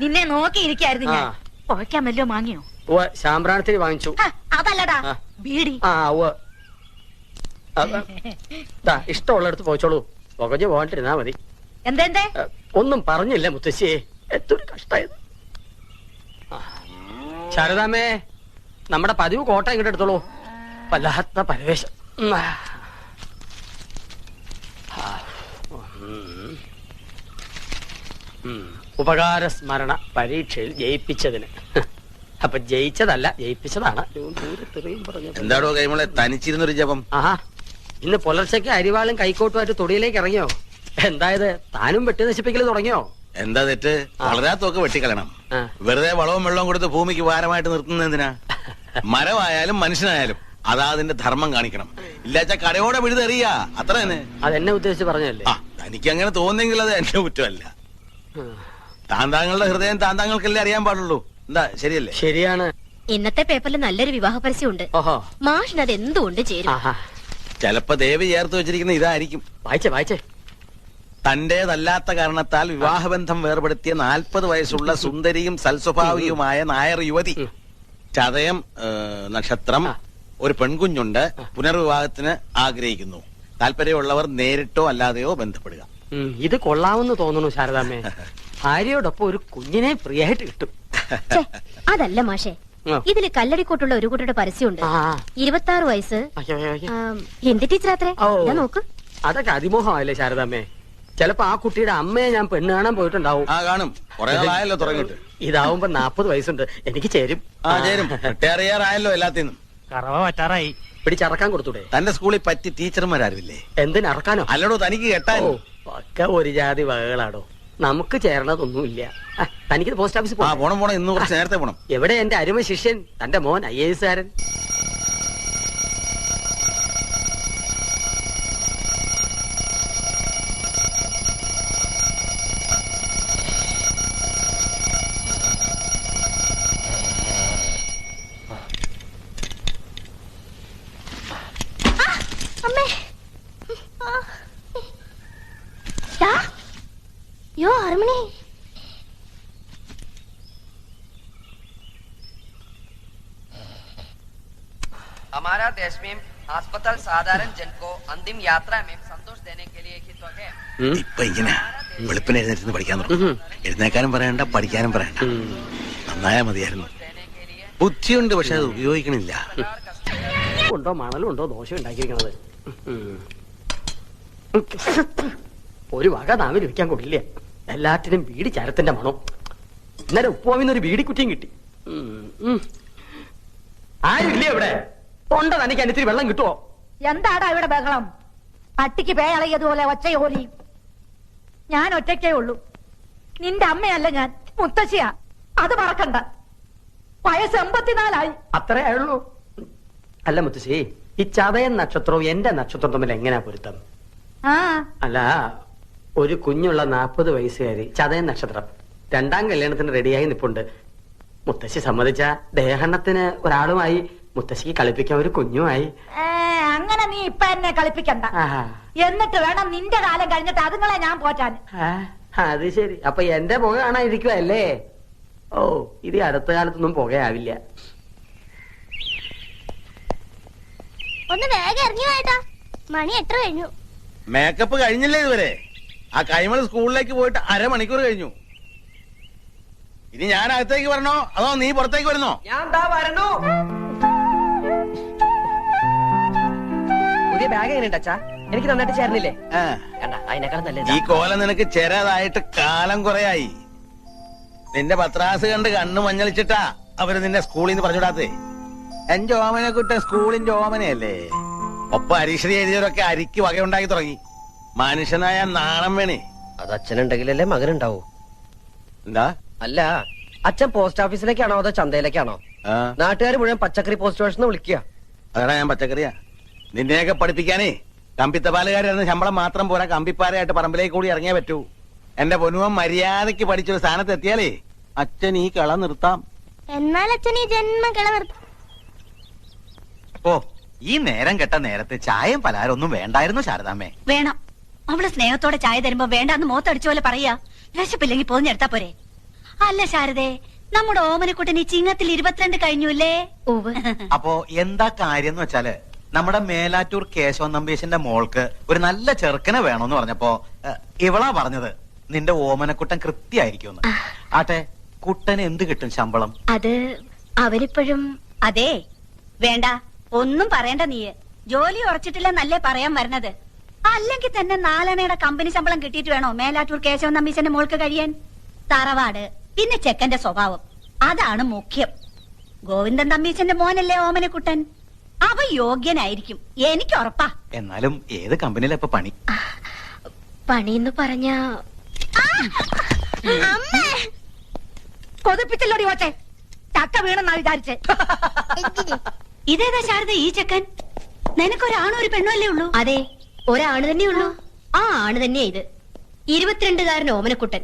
നിന്നെ നോക്കിയിരിക്കായിരുന്നു ഞാൻ. പുകയ്ക്കാൻ വല്ലോ വാങ്ങിയോ? ശാമ്പ്രാണത്തിന് വാങ്ങിച്ചു. അതല്ലടാ ബീഡി. ഇഷ്ടമുള്ളടത്ത് പോയിച്ചോളൂ. പുകഞ്ഞു പോകാണ്ടിരുന്നാ മതി. എന്തേ? ഒന്നും പറഞ്ഞില്ല മുത്തശ്ശിയെ. എത്തൊരു കഷ്ടായത്. ശാരദാമ്മേ, നമ്മുടെ പതിവ് കോട്ട ഇങ്ങോട്ട് എടുത്തോളൂ. വല്ലാത്ത പരവേശം. ഉപകാര സ്മരണ പരീക്ഷയിൽ ജയിപ്പിച്ചതിന്. അപ്പൊ ജയിച്ചതല്ല, ജയിപ്പിച്ചതാണ്. എന്താടോ കൈമളെ തനിച്ചിരുന്നൊരു ജപം? ആഹാ, ഇന്ന് പുലർച്ചയ്ക്ക് അരിവാളും കൈക്കോട്ടുമായിട്ട് തൊടിയിലേക്ക് ഇറങ്ങിയോ? എന്തായത്, താനും വെട്ടി നശിപ്പിക്കൽ തുടങ്ങിയോ? എന്താ തെറ്റ്? വളരാത്തൊക്കെ വെട്ടിക്കളയണം. വെറുതെ വളവും വെള്ളവും കൊടുത്ത് ഭൂമിക്ക് ഭാരമായിട്ട് നിർത്തുന്നത് എന്തിനാ? മരമായാലും മനുഷ്യനായാലും അതാ അതിന്റെ ധർമ്മം കാണിക്കണം. ഇല്ലാച്ച കടയോടെ വിഴുതെറിയ, അത്ര തന്നെ. അതെന്നെ ഉദ്ദേശിച്ച് പറഞ്ഞല്ലേ? തനിക്ക് അങ്ങനെ തോന്നുന്നെങ്കിൽ അത് എന്റെ കുറ്റമല്ല. താന്താങ്ങളുടെ ഹൃദയം താന്താങ്ങൾക്കല്ലേ അറിയാൻ പാടുള്ളൂ. എന്താ, ശരിയല്ലേ? ശരിയാണ്. ഇന്നത്തെ പേപ്പറിൽ നല്ലൊരു വിവാഹ പരസ്യമുണ്ട്. മാഷിന് അത് എന്തുകൊണ്ട് ചേരും? ചിലപ്പോ ദേവി ചേർത്ത് വെച്ചിരിക്കുന്ന ഇതായിരിക്കും. വായിച്ചേ. തന്റേതല്ലാത്ത കാരണത്താൽ വിവാഹബന്ധം വേർപെടുത്തിയ 40 വയസ്സുള്ള സുന്ദരിയും സൽസ്വഭാവിയുമായ നായർ യുവതി. ചതയം നക്ഷത്രം. ഒരു പെൺകുഞ്ഞുണ്ട്. പുനർവിവാഹത്തിന് ആഗ്രഹിക്കുന്നു. താല്പര്യമുള്ളവർ നേരിട്ടോ അല്ലാതെയോ ബന്ധപ്പെടുക. ഇത് കൊള്ളാമെന്ന് തോന്നുന്നു ശാരദാമ്മേ. ഭാര്യയോടൊപ്പം ഒരു കുഞ്ഞിനെ ഫ്രീയായിട്ട് കിട്ടും. അതല്ല മാഷേ, ഇതില് കല്ലടിക്കോട്ടുള്ള ഒരു കുട്ടിയുടെ പരസ്യമുണ്ട്. 26 വയസ്സ്. എന്ത് ടീച്ചറാത്രേ? നോക്ക്. അതൊക്കെ അതിമോഹമല്ലേ ശാരദാമ്മേ? ചിലപ്പോ ആ കുട്ടിയുടെ അമ്മയെ ഞാൻ പെണ്ണ് കാണാൻ പോയിട്ടുണ്ടാവും. കാണും. തുടങ്ങിയിട്ട് ഇതാവുമ്പോ 40 വയസ്സുണ്ട്. എനിക്ക് ചേരും. അറിയാറായല്ലോ എല്ലാത്തിനും. കറവ പറ്റാറായി. പിടിച്ചറക്കാൻ കൊടുത്തൂടെ? തന്റെ സ്കൂളിൽ പറ്റി ടീച്ചർമാരാരുമില്ലേ? എന്തിനറക്കാനോ? അല്ലടോ, തനിക്ക് കേട്ടാലോ. ഒക്കെ ഒരു ജാതി വകകളാടോ. നമുക്ക് ചേരണതൊന്നുമില്ല. തനിക്ക് പോസ്റ്റ് ഓഫീസിൽ പോണം. ഇന്ന് കുറച്ച് നേരത്തെ പോണം. എവിടെ എന്റെ അരുമ ശിഷ്യൻ, തന്റെ മോൻ IAS കാരൻ? हमारा देश में अस्पताल साधारण जन को अंतिम यात्रा में संतोष देने के लिए ही तो है. ഇപ്പൊ ഇങ്ങനെ വെളുപ്പിന് എഴുന്നേറ്റ് പഠിക്കാൻ തുടങ്ങും. എഴുന്നേക്കാനും പറയണ്ട, പഠിക്കാനും പറയണ്ട. നന്നായാ മതിയായിരുന്നു. ബുദ്ധിയുണ്ട്, പക്ഷെ അത് ഉപയോഗിക്കണില്ല. ഉണ്ടോ മണലും ഉണ്ടോ ദോശ ഉണ്ടാക്കിയിരിക്കണത്? ഒരു വക നാവിൽ വെക്കാൻ കൊള്ളില്ല. എല്ലാറ്റിനും ബീഡി ചരത്തിന്റെ മണം. ഇന്നലെ ഉപ്പുവാമിന്നൊരു ബീഡി കുറ്റിയും കിട്ടി. ആരുമില്ലേ ഇവിടെ? തൊണ്ട തനിക്ക് അനുസരിച്ച് വെള്ളം കിട്ടുവോ? എന്താടാ ഇവിടെ ബഹളം? പട്ടിക്ക് പേയളയതുപോലെ ഒച്ചയോലി. ഞാൻ ഒറ്റയ്ക്കേ ഉള്ളൂ. നിന്റെ അമ്മയല്ല ഞാൻ, മുത്തശ്ശിയാ. അത് മറക്കണ്ട. വയസ്സ് 84 അത്രേ ആയുള്ളൂ. അല്ല മുത്തശ്ശി, ഈ ചതയൻ നക്ഷത്രവും എന്റെ നക്ഷത്രം തമ്മിൽ എങ്ങനെയാ പൊരുത്തം? അല്ല, ഒരു കുഞ്ഞുള്ള 40 വയസ്സുകാരി, ചതയൻ നക്ഷത്രം, 2ാം കല്യാണത്തിന് റെഡിയായി നിപ്പുണ്ട്. മുത്തശ്ശി സമ്മതിച്ച ദേഹണ്ണത്തിന് ഒരാളുമായി, മുത്തശ്ശിക്ക് കളിപ്പിക്കാൻ ഒരു കുഞ്ഞുമായി. അങ്ങനെ നീ ഇപ്പൊ എന്നെ കളിപ്പിക്കണ്ട. എന്നിട്ട് വേണം നിന്റെ കാലം കഴിഞ്ഞിട്ട് അതുങ്ങളെ ഞാൻ പോറ്റാൻ. അത് ശരി. അപ്പൊ എന്റെ പുക കാണാതിരിക്കുവല്ലേ? ഓ, ഇത് അടുത്ത കാലത്തൊന്നും പുകയാവില്ല. ഒന്ന് വേഗം ഇറങ്ങി വേട്ടാ, മണി 8 കഴിഞ്ഞു. മേക്കപ്പ് കഴിഞ്ഞില്ലേ ഇതുവരെ? ആ കൈമൾ സ്കൂളിലേക്ക് പോയിട്ട് 1/2 മണിക്കൂർ കഴിഞ്ഞു. ഇനി ഞാൻ അകത്തേക്ക് വരണോ അതോ നീ പുറത്തേക്ക് വരുന്നോ? ഞാൻ വരണോ. പുതിയ ബാഗ് എങ്ങനെയുണ്ട് അച്ഛാ? എനിക്ക് നന്നായിട്ട് ചേർന്നില്ലേ? അതിനേക്കാൾ നല്ലത്. ഈ കോല നിനക്ക് ചെറുതായിട്ട് കാലം കുറയായി. നിന്റെ പത്രാസ് കണ്ട് കണ്ണു മഞ്ഞളിച്ചിട്ടാ അവര് നിന്നെ സ്കൂളിൽ നിന്ന് പറഞ്ഞുവിടാത്തേ. എന്റെ ഓമനെ കുട്ടൻ സ്കൂളിന്റെ ഓമനയല്ലേ. ഒപ്പം അരീക്ഷണി എഴുതിയവരൊക്കെ അരിക്ക് വകയുണ്ടാക്കി തുടങ്ങി. മനുഷ്യനായ നാണം വേണേ. അത് അച്ഛനുണ്ടെങ്കിലല്ലേ മകനുണ്ടാവൂ. എന്താ? അല്ല, അച്ഛൻ പോസ്റ്റ് ഓഫീസിലേക്കാണോ അതോ ചന്തയിലേക്കാണോ? നാട്ടുകാർ മുഴുവൻ പച്ചക്കറി പോസ്റ്റ് സ്റ്റേഷൻ വിളിക്കുക. അതാ ഞാൻ പച്ചക്കറിയാ. നിന്നെയൊക്കെ പഠിപ്പിക്കാനേ കമ്പിത്തപാലുകാരെന്ന് ശമ്പളം മാത്രം പോരാ, കമ്പിപ്പാരയായിട്ട് പറമ്പിലേക്ക് കൂടി ഇറങ്ങിയേ പറ്റൂ. എന്റെ പൊന്നുവൻ മര്യാദയ്ക്ക് പഠിച്ചൊരു സ്ഥാനത്ത് എത്തിയാലേ അച്ഛൻ ഈ കള നിർത്താം. എന്നാൽ അച്ഛൻ ഈ ജന്മ കള നിർത്താം. ഓ, ഈ നേരം കെട്ട നേരത്തെ ചായയും പലഹാരം ഒന്നും വേണ്ടായിരുന്നു ശാരദാമ്മേ? വേണം. അവള് സ്നേഹത്തോടെ ചായ തരുമ്പോ വേണ്ടാന്ന് മോത്തടിച്ച പോലെ പറയാ. വിശപ്പില്ലെങ്കിൽ പോഞ്ഞെടുത്താ പോരെ. അല്ല ശാരദേ, നമ്മുടെ ഓമനക്കുട്ടൻ ഈ ചിങ്ങത്തിൽ 22 കഴിഞ്ഞുല്ലേ? അപ്പോ എന്താ കാര്യം എന്ന് വെച്ചാല് നമ്മുടെ മേലാറ്റൂർ കേശവൻ നമ്പീശന്റെ മോൾക്ക് ഒരു നല്ല ചെറുക്കനെ വേണമെന്ന് പറഞ്ഞപ്പോ ഇവളാ പറഞ്ഞത് നിന്റെ ഓമനക്കുട്ടൻ കൃത്യായിരിക്കും. ആട്ടെ, കുട്ടന് എന്ത് കിട്ടും ശമ്പളം? അത് അവരിപ്പോഴും അതെ, വേണ്ട, ഒന്നും പറയണ്ട. നീ ജോലി ഉറച്ചിട്ടില്ല നല്ലേ പറയാൻ വരുന്നത്. അല്ലെങ്കിൽ തന്നെ 4 അണയുടെ കമ്പനി ശമ്പളം കിട്ടിയിട്ട് വേണോ മേലാറ്റൂർ കേശവൻ നമ്പീശന്റെ മോൾക്ക് കഴിയാൻ? തറവാട്, പിന്നെ ചെക്കന്റെ സ്വഭാവം, അതാണ് മുഖ്യം. ഗോവിന്ദൻ തമ്പീശന്റെ മോനല്ലേ ഓമനക്കുട്ടൻ, അവ യോഗ്യനായിരിക്കും, എനിക്ക് ഉറപ്പാ. എന്നാലും ഏത് കമ്പനിയിലെ ഇപ്പൊ പണി? പണിന്ന് പറഞ്ഞ കൊതിപ്പിച്ചല്ലോടി ഓച്ചെ, ചക്ക വീണെന്നാ വിചാരിച്ചേ. ഇതേതാ ശാരദ ഈ ചെക്കൻ? നിനക്കൊരാണോ ഒരു പെണ്ണോ അല്ലേ ഉള്ളൂ? അതെ, ഒരാണ് തന്നെയുള്ളൂ. ആ ആണ് തന്നെയാ ഇത്. 22-കാരൻ ഓമനക്കുട്ടൻ,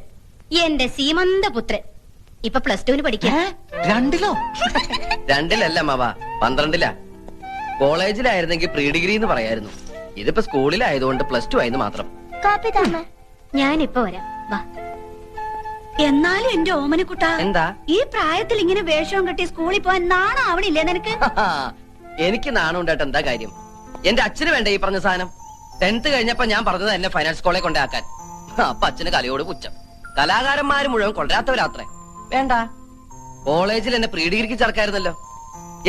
എന്റെ സീമന്ത പുത്രൻ. ഇപ്പൊ +2 പഠിക്കാം. 2-ലോ? 2-ലല്ല മാവ, 12-ലാ. കോളേജിലായിരുന്നെങ്കിൽ പ്രീ ഡിഗ്രി എന്ന് പറയായിരുന്നു. ഇതിപ്പോ സ്കൂളിലായതുകൊണ്ട് +2 ആയെന്ന് മാത്രം. കാപ്പി താമ, ഞാനിപ്പോ വരാം. വാ. എന്നാലും എന്റെ ഓമനക്കുട്ട, എന്താ ഈ പ്രായത്തിൽ ഇങ്ങനെ വേഷവും കെട്ടി സ്കൂളിൽ പോവാൻ നാണാവണില്ലേ നിനക്ക്? എനിക്ക് നാണം ഉണ്ടായിട്ട് എന്താ കാര്യം? എന്റെ അച്ഛന് വേണ്ട ഈ പറഞ്ഞ സാധനം. 10th കഴിഞ്ഞപ്പോ ഞാൻ പറഞ്ഞത് എന്നെ ഫൈനാൻസ് കോളേജ് കൊണ്ടാക്കാൻ. അപ്പൊ അച്ഛന് കലയോട് പുച്ഛം. കലാകാരന്മാര് മുഴുവൻ കൊണ്ടുവരാത്തവരാത്രേ. വേണ്ട, കോളേജിൽ എന്നെ പ്രീ ഡിഗ്രിക്ക് ചേർക്കായിരുന്നല്ലോ.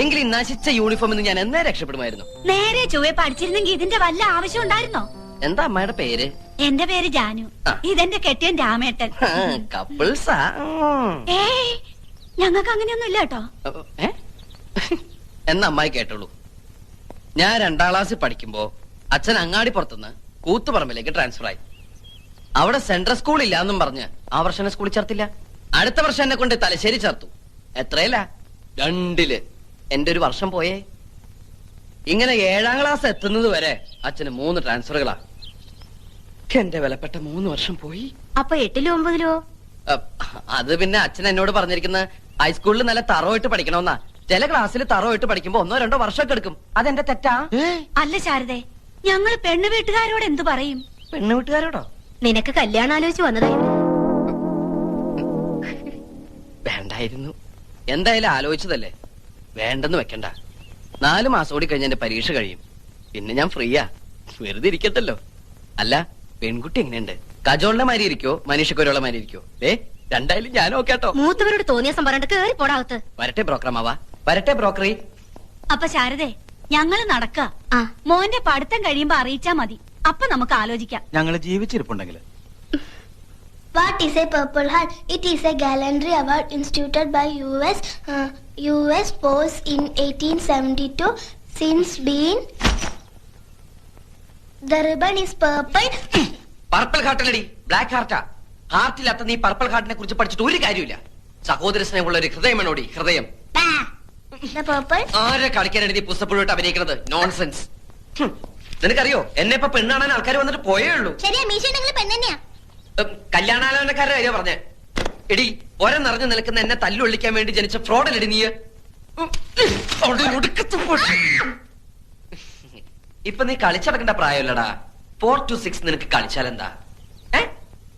എങ്കിൽ ഈ നശിച്ച യൂണിഫോമിൽ നിന്ന് ഞാൻ എന്നേ രക്ഷപ്പെടുമായിരുന്നു. നേരെ ചൊവ്വെ പഠിച്ചിരുന്നെങ്കിൽ ഇതിന്റെ വല്ല ആവശ്യം ഉണ്ടായിരുന്നോ? എന്താ അമ്മയുടെ പേര്? എന്റെ പേര് ജാനു. ഇതെന്റെ കെട്ടിയൻ രാമേട്ടൻ. കപ്പിൾസാ? ഏയ്, ഞങ്ങൾക്ക് അങ്ങനെയൊന്നും ഇല്ല കേട്ടോ. എന്നാ അമ്മായി കേട്ടോളൂ. ഞാൻ 2ാം ക്ലാസ്സിൽ പഠിക്കുമ്പോ അച്ഛൻ അങ്ങാടി പുറത്തുനിന്ന് കൂത്തുപറമ്പിലേക്ക് ട്രാൻസ്ഫർ ആയി. അവിടെ സെൻട്രൽ സ്കൂൾ ഇല്ല എന്നും പറഞ്ഞ് ആ വർഷം സ്കൂളിൽ ചേർത്തില്ല. അടുത്ത വർഷം എന്നെ കൊണ്ട് തലശ്ശേരി ചേർത്തു. എത്രയില്ല? 2-ല്. എന്റെ ഒരു വർഷം പോയേ. ഇങ്ങനെ 7ാം ക്ലാസ് എത്തുന്നത് വരെ അച്ഛന് 3 ട്രാൻസ്ഫറുകളാ. എന്റെ വിലപ്പെട്ട 3 വർഷം പോയി. അപ്പൊ 8-ലോ 9-ലോ? അത് പിന്നെ അച്ഛൻ എന്നോട് പറഞ്ഞിരിക്കുന്ന ഹൈസ്കൂളിൽ നല്ല തറവായിട്ട് പഠിക്കണമെന്നാ. ചില ക്ലാസ്സിൽ തറവായിട്ട് പഠിക്കുമ്പോ 1-2 വർഷമൊക്കെ എടുക്കും. അതെന്റെ തെറ്റാ? അല്ല ശാരദേ, ഞങ്ങള് പെണ്ണു വീട്ടുകാരോട് എന്തു പറയും? പെണ്ണു വീട്ടുകാരോടോ? നിനക്ക് കല്യാണം ആലോചിച്ച് വന്നതായിരുന്നു. വേണ്ടായിരുന്നു. എന്തായാലും ആലോചിച്ചതല്ലേ, വേണ്ടെന്ന് വെക്കണ്ട. 4 മാസം കൂടി കഴിഞ്ഞ എന്റെ പരീക്ഷ കഴിയും. പിന്നെ ഞാൻ ഫ്രീയാ, വെറുതെ ഇരിക്കത്തല്ലോ. അല്ല, പെൺകുട്ടി എങ്ങനെയുണ്ട്? കജോളിന്റെ മാതിരി ഇരിക്കോ മനീഷക്കൊരുള്ള മാതിരി ഇരിക്കോ? രണ്ടായാലും ഞാനോ കേട്ടോ. മൂത്തവരോട് തോന്നിയ പറഞ്ഞിട്ട് കേറി പോടാവത്ത്. വരട്ടെ ബ്രോക്കറമാവാ, വരട്ടെ ബ്രോക്കറി. അപ്പൊ ശാരദേ, ഞങ്ങള് നടക്ക. മോന്റെ പഠിത്തം കഴിയുമ്പോ അറിയിച്ചാ മതി. അപ്പൊ നമുക്ക് ആലോചിക്കാം. ഞങ്ങള് ജീവിച്ചിരിപ്പുണ്ടെങ്കിൽ. What is a Purple Heart? It is a gallantry award instituted by US Force in 1872. Since been, the ribbon is purple. Purple ഹാർട്ടല്ലടി, ബ്ലാക്ക് ഹാർട്ടാ. ഹാർട്ടില്ലാത്ത നീ പർപ്പിൾ ഹാർട്ടിനെ കുറിച്ച് പഠിച്ചിട്ട് ഒരു കാര്യമില്ല. സഹോദര സ്നേഹമുള്ള ഒരു ഹൃദയമാണോടി ഹൃദയം. The purple? ആരെ കളിക്കാനാണ് നീ പുസ്തകപ്പുഴോട്ട് അഭിനയിക്കുന്നത്? നോൺസെൻസ്. നിനക്കറിയോ, എന്നെ ഇപ്പൊ പെണ്ണാണാൻ ആൾക്കാർ വന്നിട്ട് പോയേ ഉള്ളൂ. ശരിയാ, മീശ ഉണ്ടെങ്കിൽ പെണ്ണെന്നെയാ. കല്യാണാലോചനക്കാരുടെ കാര്യം പറഞ്ഞേ. എടി, ഒരം നിറഞ്ഞു നിൽക്കുന്ന എന്നെ തല്ലൊള്ളിക്കാൻ വേണ്ടി ജനിച്ച ഫ്രോഡല്ലടി നീ. ഇപ്പൊ നീ കളിച്ചടക്കേണ്ട പ്രായമല്ലടാ. 4 to 6 നിനക്ക് കളിച്ചാലെന്താ?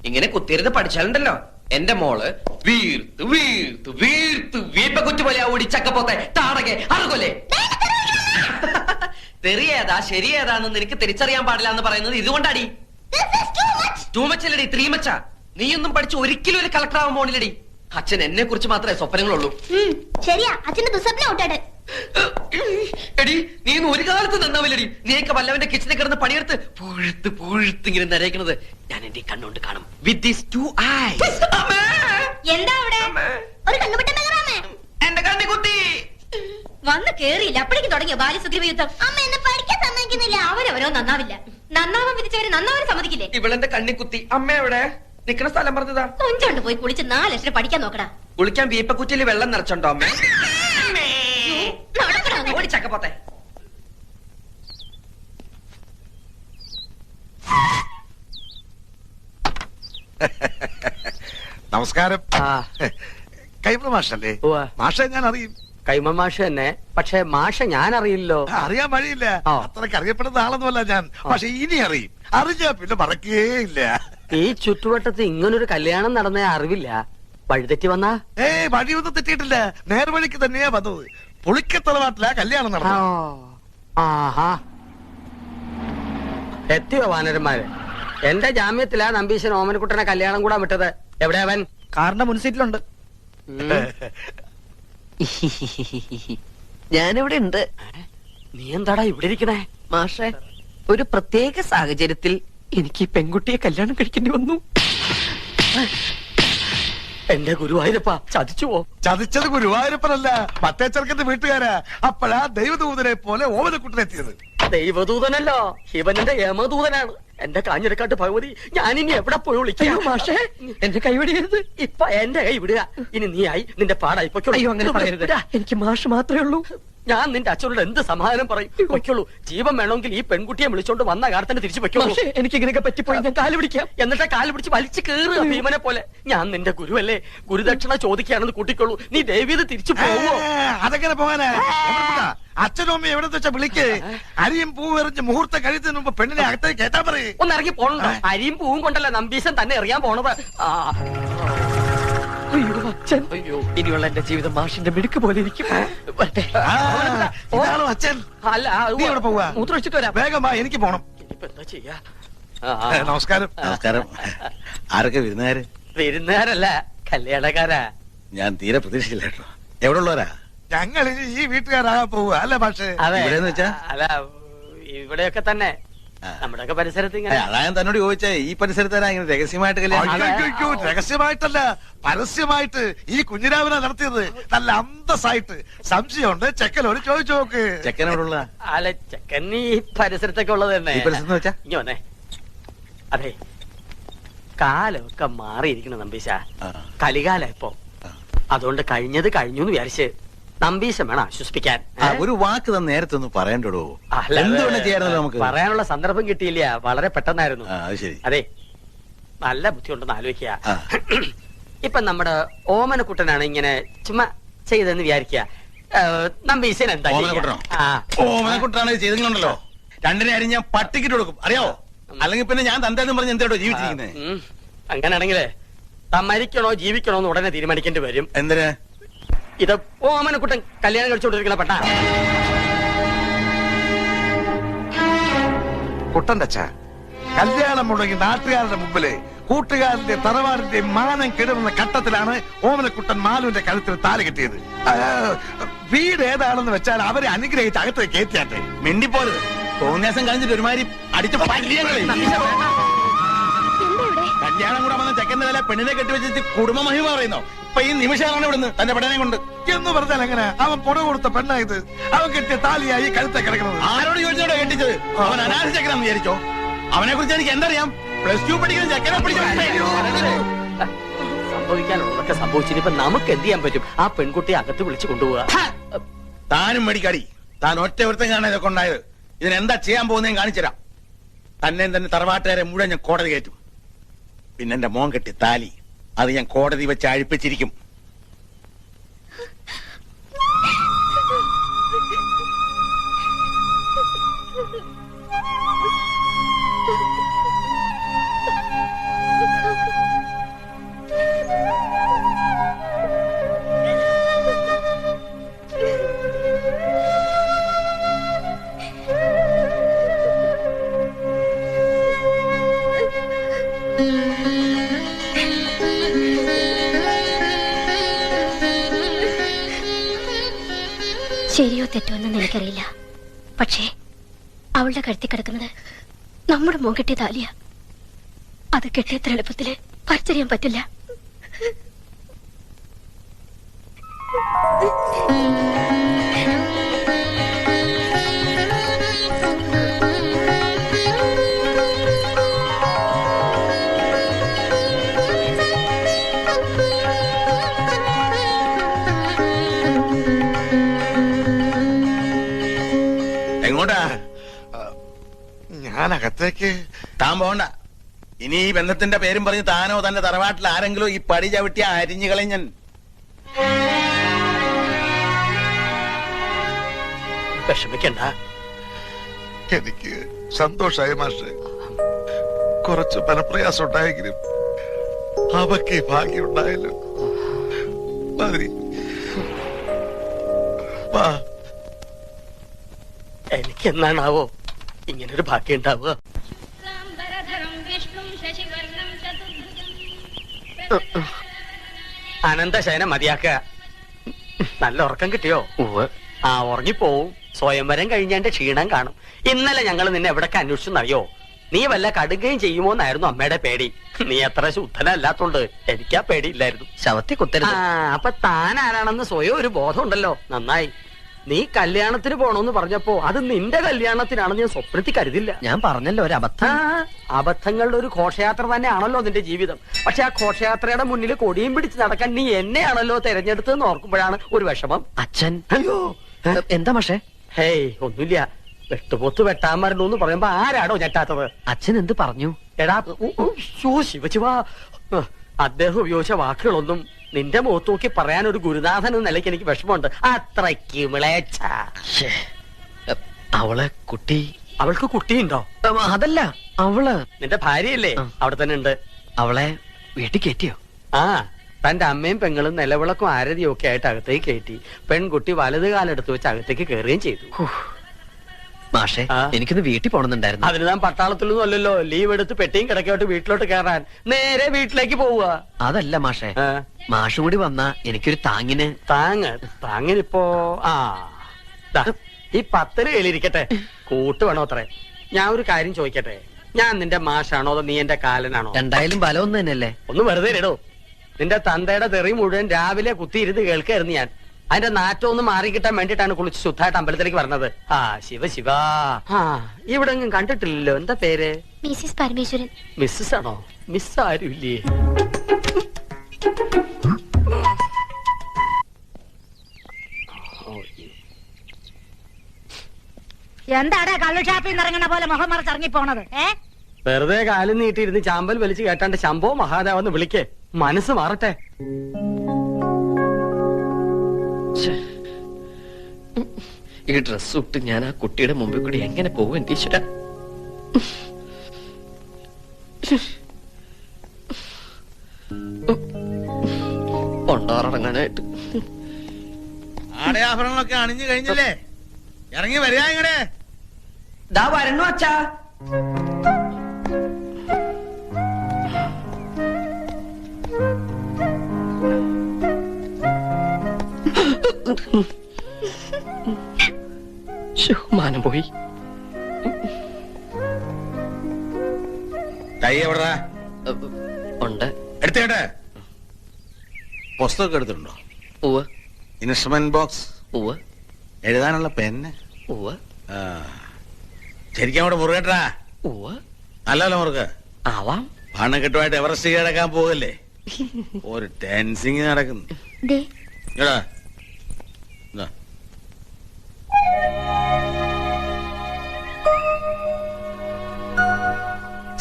ഇങ്ങനെ കുത്തിയിരുന്ന് പഠിച്ചാലുണ്ടല്ലോ എന്റെ മോള് വീർത്ത് വീർത്ത് വീർത്ത് വീപ്പക്കുറ്റി പോലെ ഓടി ചക്കപ്പോത്തെ താടകെ അറുകൊല്ലേ. തെറിയേതാ ശരിയേതാന്ന് നിനക്ക് തിരിച്ചറിയാൻ പാടില്ല എന്ന് പറയുന്നത് ഇതുകൊണ്ടാടി. ടൂ മച്ചല്ലടി, 3 മച്ചാ. നീയൊന്നും പഠിച്ച് ഒരിക്കലും ഒരു കളക്ടർ ആവാൻ പോണില്ലടി. അച്ഛൻ എന്നെ കുറിച്ച് മാത്രമേ സ്വപ്നങ്ങളുള്ളൂ. ശരിയാ, അച്ഛന്റെ ദുസ്വപ്നം ഔട്ടാട്. എടി, നീ ഒരു കാലത്ത് നന്നാവില്ലടി. നീയൊക്കെ വല്ലവന്റെ കിച്ചണിൽ കിടന്ന് പണിയെടുത്ത് പുഴുത്ത് പുഴുത്ത് ഇങ്ങനെ നരയിക്കുന്നത് ഞാൻ എന്റെ കണ്ണുകൊണ്ട് കാണും. With these 2 eyes. എന്താ അവിടെ? ഒരു കണ്ണുപെട്ടെന്നേ എന്റെ കണ്ണി കുത്തി വന്ന് കേറിയില്ല, അപ്പോഴേക്കും തുടങ്ങിയ ബാല്യസുഗ്രീവ യുദ്ധം. അമ്മ എന്നെ പഠിക്കാൻ സമ്മതിക്കുന്നില്ല. അവരവരോ നന്നാവില്ല. നന്നാവാൻ വിധിച്ചവര് നന്നാവാൻ സമ്മതിക്കില്ലേ? ഇവളെന്റെ കണ്ണി കുത്തി. അമ്മ എവിടെ? നിക്കണ സ്ഥലം പറഞ്ഞതാ. കൊഞ്ചോണ്ട് പോയി കുളിച്ച് 4 ലക്ഷം പഠിക്കാൻ നോക്കടാ. കുളിക്കാൻ വീപ്പക്കുറ്റിയിൽ വെള്ളം നിറച്ചുണ്ടോ അമ്മ? ഓടിച്ചക്കപ്പോത്തെ. നമസ്കാരം. കൈമ മാഷല്ലേ? മാഷെ ഞാൻ അറിയും. കൈമ മാഷ് തന്നെ. പക്ഷെ മാഷ ഞാൻ അറിയില്ലോ. അറിയാൻ വഴിയില്ല. അത്രക്ക് അറിയപ്പെടുന്ന ആളൊന്നുമല്ല ഞാൻ. പക്ഷെ ഇനി അറിയും. അറിഞ്ഞാ പിന്നെ മറക്കേയില്ല. ഈ ചുറ്റുവട്ടത്ത് ഇങ്ങനൊരു കല്യാണം നടന്ന അറിവില്ല. വഴിതെറ്റി വന്നാ വഴിയൊന്നും തെറ്റിയിട്ടില്ല, നേർവഴിക്ക് തന്നെയാ വന്നത്. പുളിക്കത്തറവാട്ടിലാ കല്യാണം നടന്നത്. ആഹാ, എത്തിയോ വാനരന്മാര്? എന്റെ ജാമ്യത്തിലാ നമ്പീശൻ ഓമനക്കുട്ടനെ കല്യാണം കൂടാൻ വിട്ടത്. എവിടെ അവൻ? കാറിന്റെ മുൻസീറ്റിലുണ്ട്. ഞാനിവിടെ ഉണ്ട്. നീ എന്താടാ ഇവിടെ ഇരിക്കണേ? മാഷെ, ഒരു പ്രത്യേക സാഹചര്യത്തിൽ എനിക്ക് ഈ പെൺകുട്ടിയെ കല്യാണം കഴിക്കേണ്ടി വന്നു. എന്റെ ഗുരുവായൂരപ്പ, ചതിച്ചുവോ? ചതിച്ചത് ഗുരുവായൂരപ്പനല്ല, മറ്റേ ചെറുക്കന്റെ വീട്ടുകാരാ. അപ്പോഴാ ദൈവദൂതനെ പോലെ ഓമനക്കുട്ടനെത്തിയത്. ദൈവദൂതനല്ലോ, ഇവനെന്റെ യമദൂതനാണ്. എന്റെ കാഞ്ഞിരക്കാട്ട് ഭഗവതി, ഞാനിനി എവിടെ പോയി വിളിക്കാം? മാഷെ, എന്റെ കൈവിടരുത്. ഇപ്പൊ എന്റെ കൈ വിടുക. ഇനി നീയായി നിന്റെ പാടായി പൊയ്ക്കോളൂ. അയ്യോ, അങ്ങനെ പറയരുത്. എനിക്ക് മാഷ് മാത്രമേ ഉള്ളൂ. ഞാൻ നിന്റെ അച്ഛനോട് എന്ത് സമാധാനം പറയും? പൊയ്ക്കോളൂ. ജീവൻ വേണമെങ്കിൽ ഈ പെൺകുട്ടിയെ വിളിച്ചോണ്ട് വന്ന കാലത്തന്നെ തിരിച്ചു പൊയ്ക്കോളൂ. എനിക്ക് ഇങ്ങനെയൊക്കെ പറ്റിപ്പോയി ഞാൻ കാല് പിടിക്കാം. എന്നിട്ട് കാല് പിടിച്ച് വലിച്ചു കയറുക ഭീമനെ പോലെ. ഞാൻ നിന്റെ ഗുരുവല്ലേ, ഗുരുദക്ഷിണ ചോദിക്കുകയാണെന്ന് കൂട്ടിക്കോളൂ. നീ ദേവീത് തിരിച്ചു പോവോ? അതെങ്ങനെ പോകാനാ? അച്ഛനും അമ്മയും എവിടെ വെച്ചാ വിളിക്ക്. അരിയും പൂവെറിഞ്ഞ് മുഹൂർത്തം കഴിയുന്നതിന് മുമ്പ് പെണ്ണിനെ അകത്തേക്ക് കേട്ടാ പറയും. ഒന്ന് ഇറങ്ങി പോണോ? അരിയും പൂവും കൊണ്ടല്ല നമ്പീശൻ തന്നെ എറിയാൻ പോണത്. അയ്യോ അച്ഛൻ, അയ്യോ, ഇനിയുള്ള എന്റെ ജീവിതം മാഷിന്റെ മിടുക്ക് പോലെ ഇരിക്കും. ഇതാണോ അച്ഛൻ? അല്ല, നീ എവിടെ പോവാ? മൂത്രമൊഴിച്ചിട്ട് വരാം. വേഗം വാ, എനിക്ക് പോണം. ഇനിയിപ്പോ എന്താ ചെയ്യാ? നമസ്കാരം. നമസ്കാരം. ആരൊക്കെ വിരുന്നുകാര്? വിരുന്നുകാരല്ല, കല്യാണക്കാരാ. ഞാൻ തീരെ പ്രതീക്ഷിച്ചില്ല കേട്ടോ. എവിടെ ഉള്ളവരാ? ഞങ്ങൾ ഇനി ഈ വീട്ടുകാരാകാൻ പോവുക അല്ല പക്ഷേ? അതെ, ഇവിടെന്ന് വെച്ചാ? അല്ല, ഇവിടെയൊക്കെ തന്നെ നമ്മുടെയൊക്കെ പരിസരത്ത് ഇങ്ങനെ. അതാ ഞാൻ തന്നോട് ചോദിച്ചേ, ഈ പരിസരത്താരാ ഇങ്ങനെ രഹസ്യമായിട്ട് കല്യാണം? അയ്യോ, രഹസ്യമായിട്ടല്ല, പരസ്യമായിട്ട് ഈ കുഞ്ഞിരാവിനെ നടത്തിയത്. നല്ല അന്തസ്സായിട്ട്. സംശയമുണ്ട്, ചെക്കനോട് ചോദിച്ചു നോക്ക്. ചെക്കൻ എവിടെ ഉള്ള? അല്ല, ചെക്കൻ ഈ പരിസരത്തൊക്കെ ഉള്ളത് തന്നെ. ഈ പരിസരത്ത് വെച്ചാ? ഇങ്ങ വന്നേ. അതെ, കാലമൊക്കെ മാറിയിരിക്കണം നമ്പീശ. കലികാല ഇപ്പൊ. അതുകൊണ്ട് കഴിഞ്ഞത് കഴിഞ്ഞു എന്ന് വിചാരിച്ച് നമ്പീശൻ വേണം ആശ്വസിപ്പിക്കാൻ. ഒരു വാക്ക് തന്നെ നേരത്തെ ഒന്ന് പറയണ്ടോ? അല്ല, എന്തുകൊണ്ട് ചെയ്യാറുണ്ടല്ലോ നമുക്ക്? പറയാനുള്ള സന്ദർഭം കിട്ടിയില്ല, വളരെ പെട്ടെന്നായിരുന്നു. അത് ശരി. അതെ, നല്ല ബുദ്ധിയുണ്ടെന്ന് ആലോചിക്കുക. ഇപ്പൊ നമ്മുടെ ഓമനക്കുട്ടനാണ് ഇങ്ങനെ ചുമ്മാ ചെയ്തെന്ന് വിചാരിക്കുക. നമ്പീശൻ എന്താ? ഓമനക്കുട്ടനാണ് ചെയ്തെങ്കിലുണ്ടല്ലോ, രണ്ടിനെ അരി ഞാൻ പട്ടിക്കിട്ട് കൊടുക്കും, അറിയാവോ? അല്ലെങ്കിൽ പിന്നെ ഞാൻ തന്തേന്ന് പറഞ്ഞ് എന്തോ ജീവിച്ചിരിക്കുന്നത്. അങ്ങനെയാണെങ്കിലേ മരിക്കണോ ജീവിക്കണോ എന്ന് ഉടനെ തീരുമാനിക്കേണ്ടി വരും. എന്തിന്? ഇത് ഓമനക്കുട്ടൻ കല്യാണം കഴിച്ചുകൊണ്ടിരിക്കണ പെട്ട കുട്ടന്റെ അച്ഛ കല്യാണം മുടങ്ങി നാട്ടുകാരുടെ മുമ്പില് കൂട്ടുകാരന്റെ തറവാടിന്റെ മാനം കിടന്ന ഘട്ടത്തിലാണ് ഓമനക്കുട്ടൻ മാലുവിന്റെ കഴുത്തിൽ താലി കിട്ടിയത്. വീട് ഏതാണെന്ന് വെച്ചാൽ അവരെ അനുഗ്രഹിച്ച് അകത്തേക്ക് കയറ്റിയാട്ടെ. മിണ്ടിപ്പോരുത്. തോന്നിയാസം കഴിഞ്ഞിട്ട് ഒരുമാതിരി അടിച്ച് കല്യാണം കൂടെ വന്ന ചെക്കന്റെ വില പെണ്ണിനെ കെട്ടിവെച്ചിട്ട് കുടുംബ മഹിമ പറയുന്നോ? ഇപ്പൊ ഈ നിമിഷമാണ് ഇവിടുന്ന് തന്റെ പെടനെ കൊണ്ട് എന്ന് പറഞ്ഞാൽ എങ്ങനെ? അവൻ പുറ കൊടുത്ത പെണ്ണായത്. അവൻ കെട്ടിയ താലിയായി കഴുത്തെ കിടക്കുന്നത്. ആരോട് ചോദിച്ചോടെ കെട്ടിച്ചത്? അവൻ അനാഥ ചെക്കനാന്ന് വിചാരിച്ചോ? അവനെ കുറിച്ച് എനിക്ക് എന്തറിയാം? +2 പഠിക്കുന്ന ചെക്കനെ സംഭവിക്കാനുള്ളതൊക്കെ സംഭവിച്ചിട്ട് നമുക്ക് എന്ത് ചെയ്യാൻ പറ്റും? ആ പെൺകുട്ടിയെ അകത്ത് വിളിച്ചു കൊണ്ടുപോവുക. താനും മേടിക്കാടി. താൻ ഒറ്റ ഒരുത്തം കാണാൻ ഇതൊക്കെ ഉണ്ടായത്. ഇതിനെന്താ ചെയ്യാൻ പോകുന്നതും കാണിച്ചുതരാം. തന്നെ തന്നെ തറവാട്ടുകാരെ മുഴുവൻ ഞാൻ കോടതി കയറ്റും. പിന്നെ എന്റെ മോൻ കെട്ടി താലി അത് ഞാൻ കോടതി വെച്ച് അഴിപ്പിച്ചിരിക്കും. ശരിയോ തെറ്റോ എന്ന് എനിക്കറിയില്ല. പക്ഷേ അവളുടെ കഴുത്തി കിടക്കുന്നത് നമ്മുടെ മോൻ കെട്ടിയ താലിയ. അത് കെട്ടിയത്ര എളുപ്പത്തില് പറിച്ചറിയാൻ പറ്റില്ല. എങ്ങോട്ടാ? ഞാനകത്തേക്ക്. താൻ പോണ്ട. ഇനി ഈ ബന്ധത്തിന്റെ പേരും പറഞ്ഞ് താനോ തന്റെ തറവാട്ടിൽ ആരെങ്കിലും ഈ പടി ചവിട്ടിയ അരിഞ്ഞു കളഞ്ഞൻ. വിഷമിക്കണ്ട. എനിക്ക് സന്തോഷായ മാഷെ. കുറച്ച് മനപ്രയാസം ഉണ്ടായെങ്കിലും അവക്ക് ഭാഗ്യം ഉണ്ടായല്ലോ. മതി. വാ. എനിക്ക് എന്നാണാവോ ഇങ്ങനൊരു ഭാഗ്യം ഉണ്ടാവുക? അനന്തശയനം മതിയാക്കുക. നല്ല ഉറക്കം കിട്ടിയോ? ആ ഉറങ്ങിപ്പോവും. സ്വയംവരം കഴിഞ്ഞാന്റെ ക്ഷീണം കാണും. ഇന്നലെ ഞങ്ങൾ നിന്നെ എവിടൊക്കെ അന്വേഷിച്ചെന്നറിയോ? നീ വല്ല കടുകയും ചെയ്യുമോന്നായിരുന്നു അമ്മയുടെ പേടി. നീ അത്ര ശുദ്ധനല്ലാത്തോണ്ട് എനിക്കാ പേടിയില്ലായിരുന്നു. ശവത്തെ കുത്തരുത്. അപ്പൊ താൻ ആരാണെന്ന് സ്വയം ഒരു ബോധം ഉണ്ടല്ലോ. നന്നായി. നീ കല്യാണത്തിന് പോണോന്ന് പറഞ്ഞപ്പോ അത് നിന്റെ കല്യാണത്തിനാണെന്ന് ഞാൻ സ്വപ്നത്തിൽ കരുതില്ല. ഞാൻ പറഞ്ഞല്ലോ ഒരു അബദ്ധം. അബദ്ധങ്ങളുടെ ഒരു ഘോഷയാത്ര തന്നെയാണല്ലോ നിന്റെ ജീവിതം. പക്ഷെ ആ ഘോഷയാത്രയുടെ മുന്നിൽ കൊടിയും പിടിച്ച് നടക്കാൻ നീ എന്നെയാണല്ലോ തെരഞ്ഞെടുത്തെന്ന് ഓർക്കുമ്പോഴാണ് ഒരു വിഷമം. അച്ഛൻ അയ്യോ എന്താ പക്ഷേ? ഹേയ് ഒന്നുമില്ല. വെട്ടുപോത്ത് വെട്ടാൻ മരണോന്ന് പറയുമ്പോ ആരാടോ ഞെട്ടാത്തത്? അച്ഛൻ എന്ത് പറഞ്ഞു? എടാ ശിവശിവാ, അദ്ദേഹം ഉപയോഗിച്ച വാക്കുകളൊന്നും നിന്റെ മുഖത്ത് നോക്കി പറയാൻ ഒരു ഗുരുനാഥൻ എന്ന നിലയ്ക്ക് എനിക്ക് വിഷമമുണ്ട്. അത്രയ്ക്ക് മിളേച്ച. അവളെ കുട്ടി. അവൾക്ക് കുട്ടിയുണ്ടോ? അതല്ല, അവള് നിന്റെ ഭാര്യയല്ലേ? അവിടെ തന്നെ ഉണ്ട്. അവളെ വീട്ടിൽ കയറ്റിയോ? ആ, തന്റെ അമ്മയും പെങ്ങളും നിലവിളക്കും ആരതിയും ഒക്കെ ആയിട്ട് അകത്തേക്ക് കയറ്റി. പെൺകുട്ടി വലത് കാലെടുത്ത് വെച്ച് അകത്തേക്ക് കയറുകയും ചെയ്തു. മാഷെ, എനിക്കൊന്ന് വീട്ടിൽ പോണെന്നുണ്ടായിരുന്നു. അതിന് താൻ പട്ടാളത്തിലൊന്നും അല്ലല്ലോ. ലീവ് എടുത്ത് പെട്ടിയും കിടക്കോട്ട് വീട്ടിലോട്ട് കയറാൻ നേരെ വീട്ടിലേക്ക് പോവുക. അതല്ല മാഷെ, മാഷും കൂടി വന്നാ എനിക്കൊരു താങ്ങിന്. താങ്ങിനിപ്പോ ഈ 10 കയ്യിലിരിക്കട്ടെ. കൂട്ട് വേണോ അത്രേ? ഞാൻ ഒരു കാര്യം ചോദിക്കട്ടെ. ഞാൻ നിന്റെ മാഷാണോ അതോ നീ എന്റെ കാലനാണോ? രണ്ടായാലും ബലം ഒന്ന് തന്നെയല്ലേ. ഒന്ന് വെറുതെ ഇടോ. നിന്റെ തന്തയുടെ തെറി മുഴുവൻ രാവിലെ കുത്തിയിരുന്ന് കേൾക്കായിരുന്നു ഞാൻ. അതിന്റെ നാറ്റം ഒന്ന് മാറിക്കിട്ടാൻ വേണ്ടിട്ടാണ് കുളിച്ച് ശുദ്ധമായിട്ട് അമ്പലത്തിലേക്ക് പറഞ്ഞത്. ആ ശിവ ഇവിടെ ഒന്നും കണ്ടിട്ടില്ലല്ലോ. എന്താ പേര്? മിസ്സിസ് പരമേശ്വരൻ. മിസ്സസ് ആണോ? മിസ് ആരും ഇല്ലേ? എന്താടാ കള്ളു ഷാപ്പിൽ നിന്ന് ഇറങ്ങണ പോലെ മുഖം മറച്ച് ഇറങ്ങി പോണത്? വെറുതെ കാലും നീട്ടിയിരുന്ന് ചാമ്പൽ വലിച്ചു കേട്ടാണ്ട് ശംഭോ മഹാദേവെന്ന് വിളിക്കേ. മനസ്സ് മാറട്ടെ. ഈ ഡ്രസ് ഇട്ട് ഞാൻ ആ കുട്ടിയുടെ മുമ്പിൽ കൂടി എങ്ങനെ പോകും എന്റെ ഈശ്വര? കൊണ്ടാറടങ്ങാനായിട്ട് ആടയാഭരണങ്ങളൊക്കെ അണിഞ്ഞു കഴിഞ്ഞില്ലേ? ഇറങ്ങി വരിക ഇങ്ങടെ. ദാ വരണു അച്ഛാ. മാനം പോയി. കൈ എവിടാ? ഉണ്ട്. എടുത്തേട്ടെ. പുസ്തകം എടുത്തിട്ടുണ്ടോ? ഉവ്വ്. Instrument box? ഉവ്വ്. എഴുതാനുള്ള പെന്ന്? ഉവ്വ്. ശരിക്കും അവിടെ മുറുകട്ടാ? ഉവ്വ്. നല്ലല്ലോ മുറുക. ആവാം. പണക്കെട്ടുമായിട്ട് എവറസ്റ്റ് കിടക്കാൻ പോകല്ലേ? ഒരു ടെൻസിങ് നടക്കുന്നു.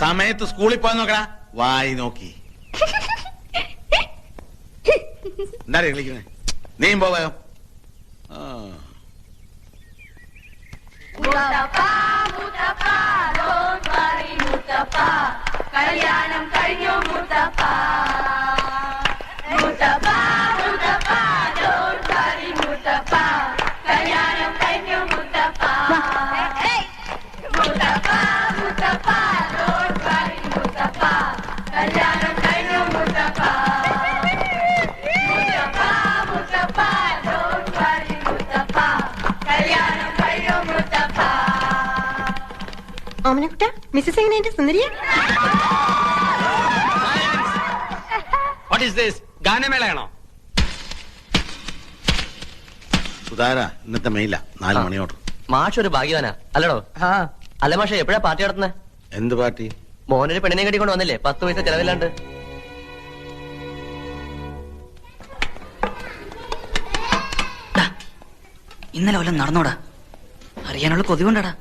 സമയത്ത് സ്കൂളിൽ പോയി നോക്കടാ. വായി നോക്കി എന്താ കളിക്കുന്നേ? നീയും പോകാം. കല്യാണം കഴിഞ്ഞു മുത്തപ്പ. മുത്തപ്പ മുത്തപ്പ don't worry മുത്തപ്പ. കല്യാണം കഴിഞ്ഞു മുത്തപ്പ. മുത്തപ്പ മുത്തപ്പ don't worry മുത്തപ്പ. കല്യാണം കഴിഞ്ഞു മുത്തപ്പ. മുത്തപ്പ മുത്തപ്പ don't worry മുത്തപ്പ. കല്യാണം കഴിഞ്ഞു മുത്തപ്പ. ഓമനക്കുട്ട, മിസ്സസ് എങ്ങനെയുണ്ട്? സുന്ദരിയ? What is this? ഗാനമേളയാണോ? സുധാര, ഇന്നത്തെ മെയില 4 മണിയോട്ട്. മാഷ് ഒരു ഭാഗ്യവാനാ അല്ലടോ? അല്ല മാഷെ, എപ്പോഴാ പാർട്ടി നടത്തുന്നത്? എന്ത് പാർട്ടി? മോനൊരു പെണ്ണിനെ കെട്ടിക്കൊണ്ട് വന്നില്ലേ? 10 പൈസ ചെലവില്ലാണ്ട്. ഇന്നലെ വല്ലതും നടന്നോടാ? അറിയാനുള്ള കൊതികൊണ്ടാടാ.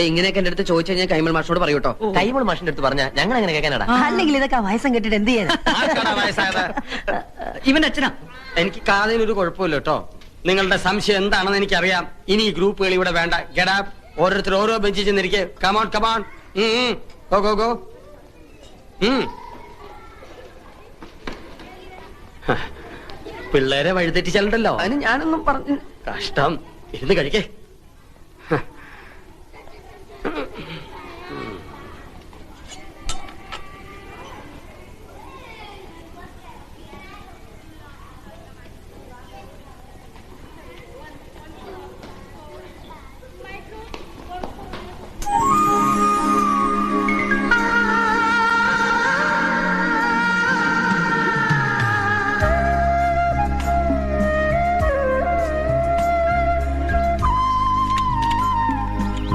ഇങ്ങനെയൊക്കെ എന്റെ അടുത്ത് ചോദിച്ചു കഴിഞ്ഞാൽ കൈമൾ മാഷിനോട് പറയൂട്ടോ. കൈമൾ മാഷിന്റെ അടുത്ത് പറഞ്ഞാ ഞങ്ങൾ എങ്ങനെ കേൾക്കാനാടാ? അല്ലെങ്കിൽ ഇതൊക്കെ വയസ്സം കെട്ടിട്ട് എന്ത് ചെയ്യാൻ? ഇവന്റെ അച്ഛനാ. എനിക്ക് കാതിനൊരു കുഴപ്പമില്ല കേട്ടോ. നിങ്ങളുടെ സംശയം എന്താണെന്ന് എനിക്കറിയാം. ഇനി ഈ ഗ്രൂപ്പുകൾ ഇവിടെ വേണ്ട. Get up. ഓരോരുത്തർ ഓരോ ബെഞ്ചിൽ ചെന്നിരിക്കെ. Come on come on. Go go go. പിള്ളേരെ വഴിതെറ്റിച്ചാലുണ്ടല്ലോ. അതിന് ഞാനൊന്നും പറഞ്ഞു. കഷ്ടം. ഇരുന്ന് കഴിക്കേ.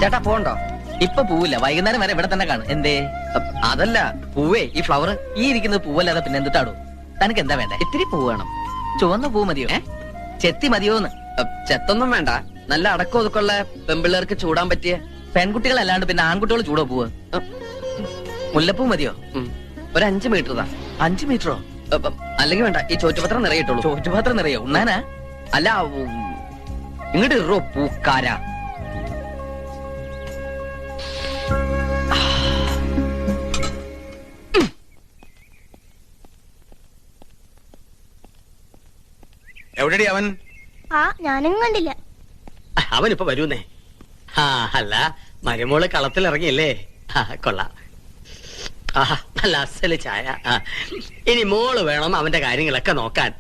ചേട്ടാ പോണ്ടോ? ഇപ്പൊ പൂവില്ല, വൈകുന്നേരം വരെ ഇവിടെ തന്നെ കാണും. എന്തേ? അതല്ല പൂവേ, ഈ ഫ്ലവർ. ഈ ഇരിക്കുന്നത് പൂവല്ലാതെ പിന്നെ എന്തിട്ടാടോ? തനിക്ക് എന്താ വേണ്ടേ? ഇത്തിരി പൂ വേണം. ചുവന്ന പൂ മതിയോ? ചെത്തി മതിയോന്ന്? ചെത്തൊന്നും വേണ്ട, നല്ല അടക്കം ഒതുക്കുള്ള പെമ്പിള്ളേർക്ക് ചൂടാൻ പറ്റിയ. പെൺകുട്ടികളല്ലാണ്ട് പിന്നെ ആൺകുട്ടികൾ ചൂടോ പൂവ്? മുല്ലപ്പൂ മതിയോ? ഒരു 5 മീറ്റർ താ. 5 മീറ്ററോ? അല്ലെങ്കിൽ വേണ്ട, ഈ ചോറ്റുപത്രം നിറയിട്ടുള്ളൂ. ചോറ്റുപാത്രം നിറയോ? ഉണ്ണാനാ? അല്ല, ഇങ്ങോട്ട് ഇറോ പൂക്കാര. എവിടെടി അവൻ? ഞാനും കണ്ടില്ല. അവനിപ്പോ വരൂന്നേ. അല്ല, മരുമോള് കളത്തിലിറങ്ങിയല്ലേ? കൊള്ളാം. നല്ല അസല് ചായ. ഇനി മോള് വേണം അവന്റെ കാര്യങ്ങളൊക്കെ നോക്കാൻ.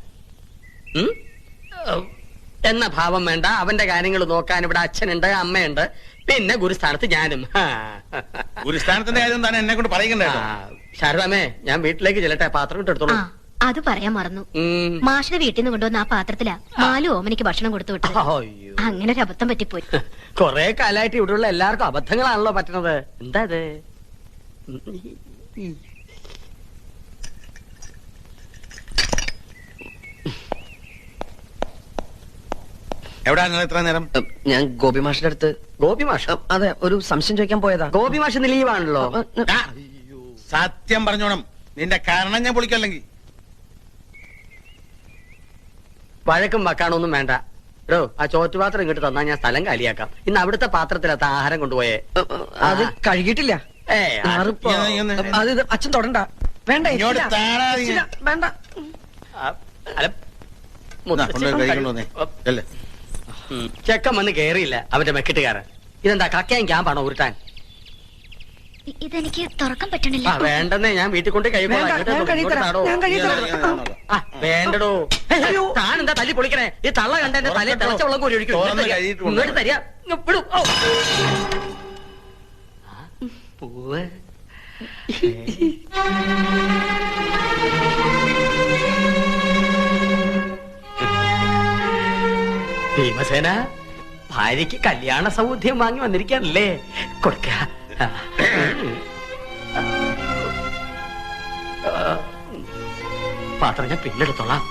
എന്ന ഭാവം വേണ്ട. അവന്റെ കാര്യങ്ങൾ നോക്കാൻ ഇവിടെ അച്ഛനുണ്ട്, അമ്മയുണ്ട്, പിന്നെ ഗുരുസ്ഥാനത്ത് ഞാനും. ഗുരുസ്ഥാനത്തിന്റെ കാര്യം തന്നെ എന്നെ കൊണ്ട് പറയണ്ടേ? ശാരദാമേ, ഞാൻ വീട്ടിലേക്ക് ചെല്ലട്ടെ, പാത്രം ഇട്ടെടുത്തോളൂ. അത് പറയാൻ മറന്നു. മാഷിന്റെ വീട്ടിൽ നിന്ന് കൊണ്ടുവന്ന ആ പാത്രത്തിലാ മാലു ഓമനിക്ക് ഭക്ഷണം കൊടുത്തു വിട്ടത്. അങ്ങനെ ഒരു അബദ്ധം പറ്റിപ്പോയി. കൊറേ കാലായിട്ട് ഇവിടെയുള്ള എല്ലാവർക്കും അബദ്ധങ്ങളാണല്ലോ പറ്റുന്നത്. എന്താ ഇത്? എവിടാ നിങ്ങൾ ഇത്ര നേരം? ഞാൻ ഗോപി മാഷിന്റെ അടുത്ത്. ഗോപി മാഷ്? അതെ, ഒരു സംശയം ചോദിക്കാൻ പോയതാ. ഗോപി മാഷ് ഇന്ന് ലീവാണല്ലോ. സത്യം പറഞ്ഞോണം, നിന്റെ കാരണം ഞാൻ പൊളിക്കല്ലെങ്കിൽ. വഴക്കും വക്കാണൊന്നും വേണ്ട. എടോ, ആ ചോറ്റുപാത്രം ഇങ്ങോട്ട് തന്നാ ഞാൻ സ്ഥലം കാലിയാക്കാം. ഇന്ന് അവിടുത്തെ പാത്രത്തിലത്ത ആഹാരം കൊണ്ടുപോയേ. അത് കഴുകിയിട്ടില്ല. അത് അച്ഛൻ തൊടണ്ട. വേണ്ട, വേണ്ട. ചെക്കൻ വന്ന് കേറിയില്ല അവന്റെ മെക്കിട്ടുകാരൻ. ഇതെന്താ കക്കയും ക്യാമ്പാണോ ഉരുട്ടാൻ? ഇതെനിക്ക് തുറക്കാൻ പറ്റണില്ല. വേണ്ടെന്നേ, ഞാൻ വീട്ടിൽ കൊണ്ട് വേണ്ടടോ. താനെന്താ തല്ലി പൊളിക്കണേ? ഈ തള്ള കണ്ട എന്റെ തലയിൽ തിളച്ച വെള്ളം കോരി ഒഴിക്കും. ഇങ്ങോട്ട് തരിക. പൂവ് ഭീമസേന, ഭാര്യക്ക് കല്യാണ സൗദ്യം വാങ്ങി വന്നിരിക്കാനല്ലേ? കൊടുക്ക. പാത്രം ഞാൻ പിന്നെടുത്തോളാം.